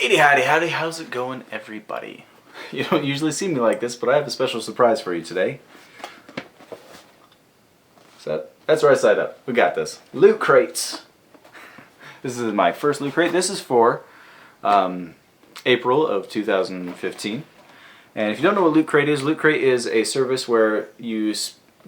Hey, howdy, how's it going, everybody? You don't usually see me like this, but I have a special surprise for you today. That's right side up. We got this. Loot crates. This is my first loot crate. This is for April of 2015. And if you don't know what Loot Crate is a service where you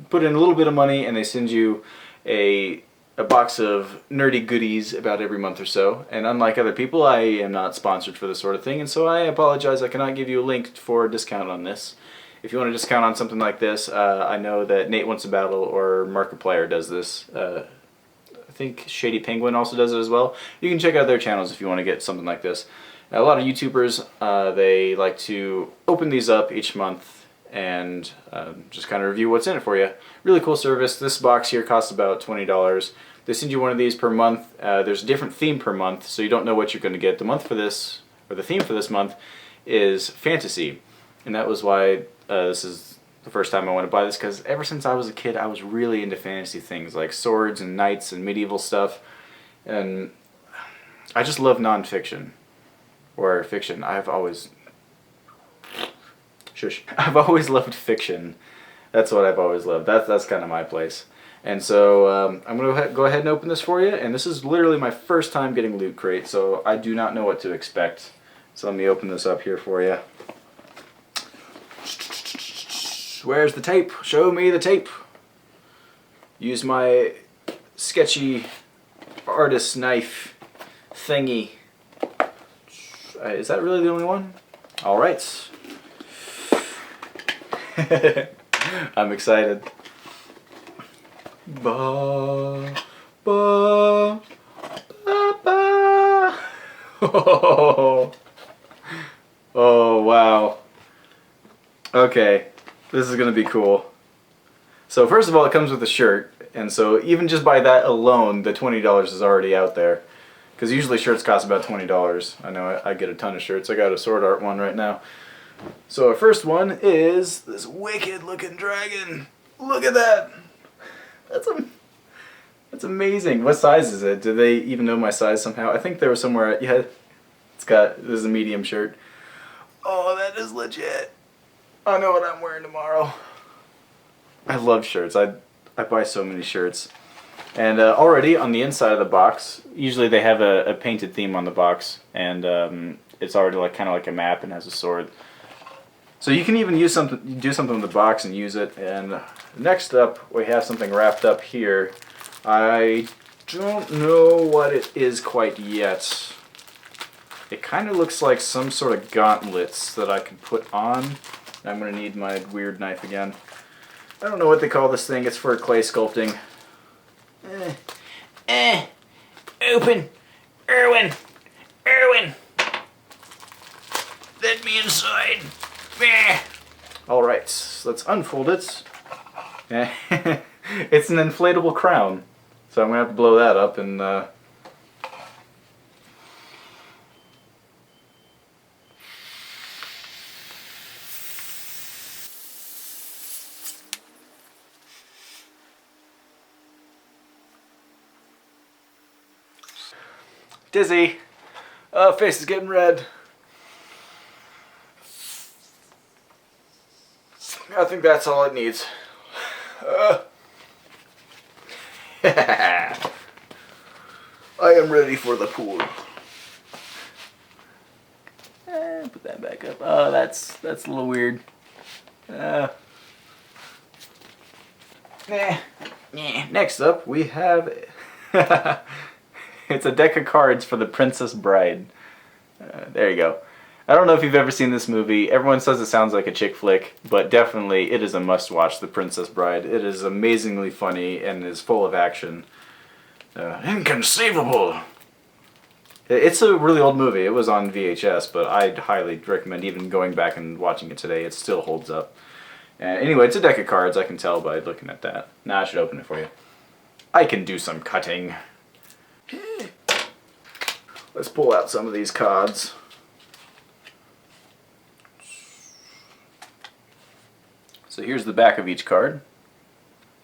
put in a little bit of money and they send you a box of nerdy goodies about every month or so. And unlike other people, I am not sponsored for this sort of thing, and so I apologize. I cannot give you a link for a discount on this. If you want a discount on something like this, I know that Nate Wants a Battle or Markiplier does this. I think Shady Penguin also does it as well. You can check out their channels if you want to get something like this. Now, a lot of YouTubers, they like to open these up each month and just kind of review what's in it for you. Really cool service. This box here costs about $20. They send you one of these per month. There's a different theme per month, so you don't know what you're going to get. The month for this, or the theme for this month, is fantasy. And that was why this is the first time I want to buy this, because ever since I was a kid, I was really into fantasy things like swords and knights and medieval stuff. And I just love nonfiction. Or fiction. I've always loved fiction. That's what I've always loved. That's kind of my place. And so I'm going to go ahead and open this for you. And this is literally my first time getting Loot Crate, so I do not know what to expect. So let me open this up here for you. Where's the tape? Show me the tape. Use my sketchy artist knife thingy. Is that really the only one? Alright. I'm excited. Ba, ba, ba, ba. Oh, wow. Okay, this is going to be cool. So first of all, it comes with a shirt, and so even just by that alone, the $20 is already out there. Because usually shirts cost about $20. I know I get a ton of shirts. I got a sword art one right now. So our first one is this wicked looking dragon. Look at that. That's amazing. What size is it? Do they even know my size somehow? I think there was somewhere. Yeah, this is a medium shirt. Oh, that is legit. I know what I'm wearing tomorrow. I love shirts. I buy so many shirts. And already on the inside of the box, usually they have a painted theme on the box, and it's already kind of like a map and has a sword. So you can even do something with the box and use it. And next up, we have something wrapped up here. I don't know what it is quite yet. It kind of looks like some sort of gauntlets that I can put on. I'm going to need my weird knife again. I don't know what they call this thing. It's for clay sculpting. Open! Erwin! Let me inside! Alright, let's unfold it. It's an inflatable crown. So I'm going to have to blow that up and... Dizzy. Face is getting red. I think that's all it needs. I am ready for the pool. Put that back up. Oh, that's a little weird. Next up, we have... It's a deck of cards for The Princess Bride. There you go. I don't know if you've ever seen this movie. Everyone says it sounds like a chick flick, but definitely it is a must-watch, The Princess Bride. It is amazingly funny and is full of action. Inconceivable! It's a really old movie. It was on VHS, but I'd highly recommend even going back and watching it today. It still holds up. Anyway, it's a deck of cards, I can tell by looking at that. Now I should open it for you. I can do some cutting. Let's pull out some of these cards. So here's the back of each card.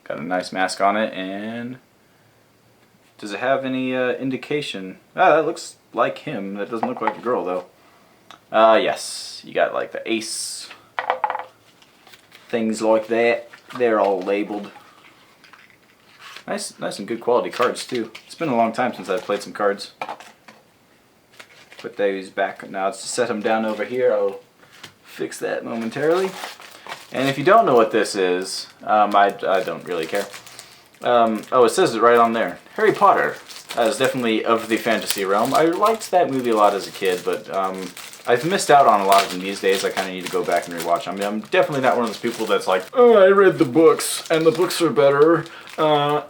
Got a nice mask on it, and does it have any indication? Ah, that looks like him. That doesn't look like a girl, though. Yes, you got like the ace, things like that. They're all labeled. Nice and good quality cards too. It's been a long time since I've played some cards. Put those back now to set them down over here. I'll fix that momentarily. And if you don't know what this is, I don't really care. Oh, it says it right on there. Harry Potter. That is definitely of the fantasy realm. I liked that movie a lot as a kid, but I've missed out on a lot of them these days. I kind of need to go back and rewatch them. I mean, I'm definitely not one of those people that's like, oh, I read the books, and the books are better. No,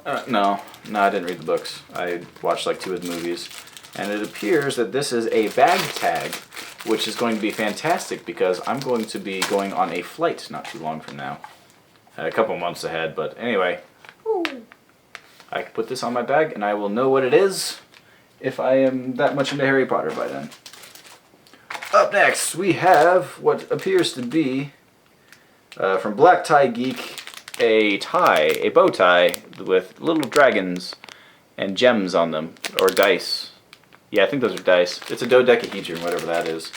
I didn't read the books. I watched like 2 of the movies. And it appears that this is a bag tag, which is going to be fantastic because I'm going to be going on a flight not too long from now. A couple months ahead, but anyway. I can put this on my bag and I will know what it is if I am that much into Harry Potter by then. Up next, we have what appears to be, from Black Tie Geek, a bow tie with little dragons and gems on them, or dice. Yeah, I think those are dice. It's a dodecahedron, whatever that is.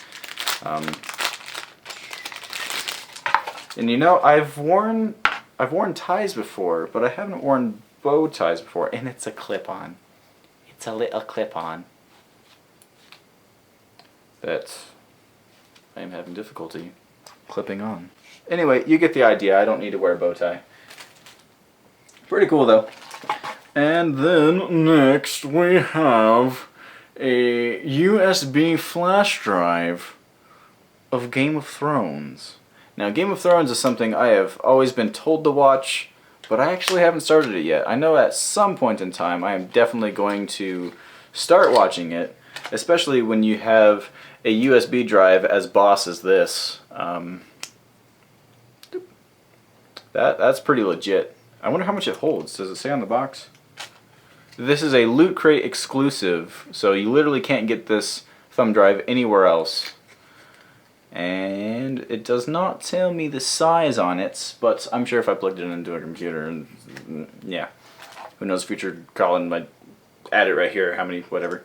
And you know, I've worn ties before, but I haven't worn bow ties before, and it's a clip-on. It's a little clip-on that I am having difficulty clipping on. Anyway, you get the idea. I don't need to wear a bow tie. Pretty cool, though. And then next we have a USB flash drive of Game of Thrones. Now, Game of Thrones is something I have always been told to watch, but I actually haven't started it yet. I know at some point in time I am definitely going to start watching it, especially when you have a USB drive as boss as this. That's pretty legit. I wonder how much it holds. Does it say on the box? This is a Loot Crate exclusive, so you literally can't get this thumb drive anywhere else. And it does not tell me the size on it, but I'm sure if I plugged it into a computer, and yeah, who knows, future Colin might add it right here, how many, whatever.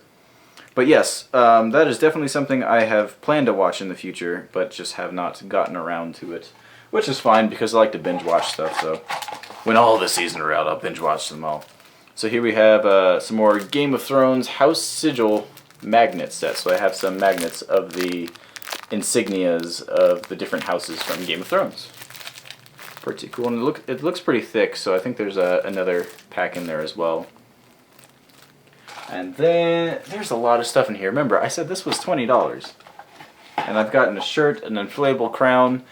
But yes, that is definitely something I have planned to watch in the future, but just have not gotten around to it. Which is fine, because I like to binge watch stuff, so when all the seasons are out, I'll binge watch them all. So here we have some more Game of Thrones House Sigil magnet sets. So I have some magnets of the insignias of the different houses from Game of Thrones. Pretty cool, and it looks pretty thick, so I think there's another pack in there as well. And then there's a lot of stuff in here. Remember, I said this was $20. And I've gotten a shirt, an inflatable crown,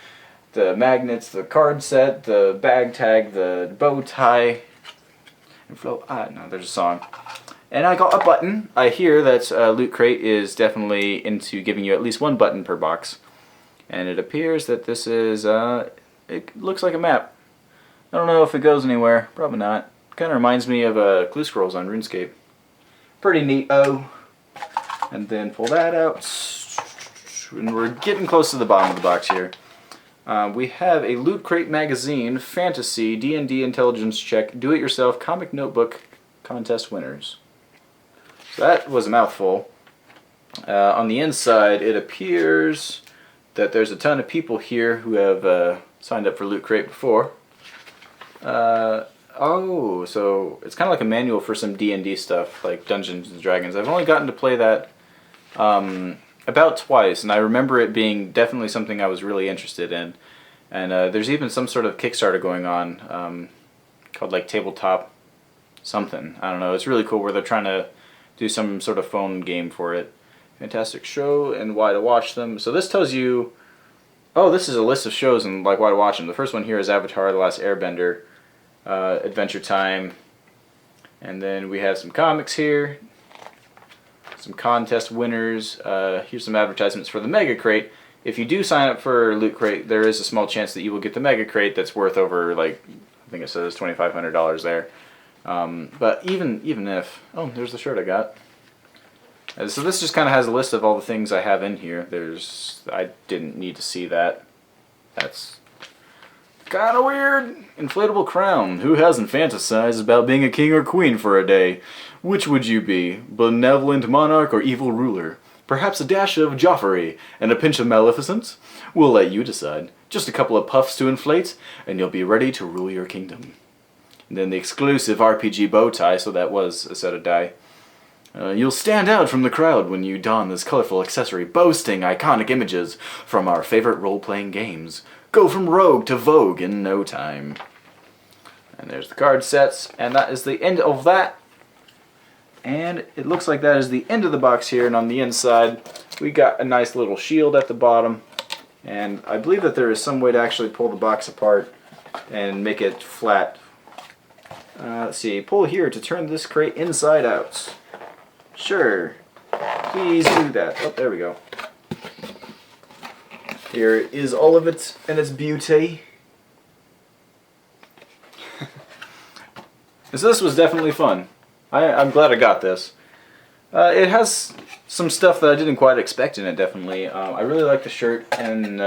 the magnets, the card set, the bag tag, the bow tie. No, there's a song. And I got a button. I hear that Loot Crate is definitely into giving you at least 1 button per box. And it appears that this is, it looks like a map. I don't know if it goes anywhere. Probably not. Kind of reminds me of Clue Scrolls on RuneScape. Pretty neat. Oh. And then pull that out. And we're getting close to the bottom of the box here. We have a Loot Crate magazine, fantasy, D&D intelligence check, do-it-yourself comic notebook contest winners. So that was a mouthful. On the inside, it appears that there's a ton of people here who have signed up for Loot Crate before. Oh, so it's kind of like a manual for some D&D stuff, like Dungeons and Dragons. I've only gotten to play that about twice, and I remember it being definitely something I was really interested in. And there's even some sort of Kickstarter going on called like Tabletop something. I don't know. It's really cool where they're trying to do some sort of phone game for it. Fantastic show and why to watch them. So this tells you, oh, this is a list of shows and like why to watch them. The first one here is Avatar: The Last Airbender, Adventure Time, and then we have some comics here. Some contest winners. Here's some advertisements for the Mega Crate. If you do sign up for Loot Crate, there is a small chance that you will get the Mega Crate that's worth over, like, I think it says $2,500 there. But even if... Oh, there's the shirt I got. So this just kind of has a list of all the things I have in here. I didn't need to see that. That's kind of weird. Inflatable crown. Who hasn't fantasized about being a king or queen for a day? Which would you be? Benevolent monarch or evil ruler? Perhaps a dash of Joffrey and a pinch of Maleficent? We'll let you decide. Just a couple of puffs to inflate, and you'll be ready to rule your kingdom. And then the exclusive RPG bow tie, so that was a set of die. You'll stand out from the crowd when you don this colorful accessory, boasting iconic images from our favorite role-playing games. Go from rogue to vogue in no time. And there's the card sets, and that is the end of that. And it looks like that is the end of the box here, and on the inside we got a nice little shield at the bottom. And I believe that there is some way to actually pull the box apart and make it flat. Let's see, pull here to turn this crate inside out. Sure, please do that. Oh, there we go. Here is all of it in its beauty. So this was definitely fun. I'm glad I got this. It has some stuff that I didn't quite expect in it, definitely. I really like the shirt, and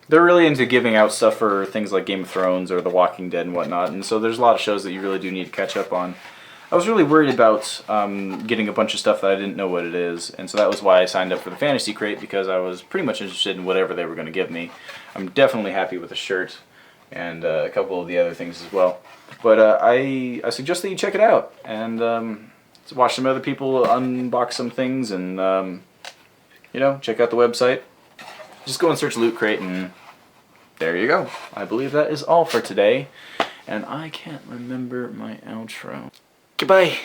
they're really into giving out stuff for things like Game of Thrones or The Walking Dead and whatnot, and so there's a lot of shows that you really do need to catch up on. I was really worried about getting a bunch of stuff that I didn't know what it is, and so that was why I signed up for the Fantasy Crate, because I was pretty much interested in whatever they were going to give me. I'm definitely happy with the shirt and a couple of the other things as well. But I suggest that you check it out and watch some other people unbox some things, and you know, check out the website. Just go and search Loot Crate, and there you go. I believe that is all for today, and I can't remember my outro. Goodbye.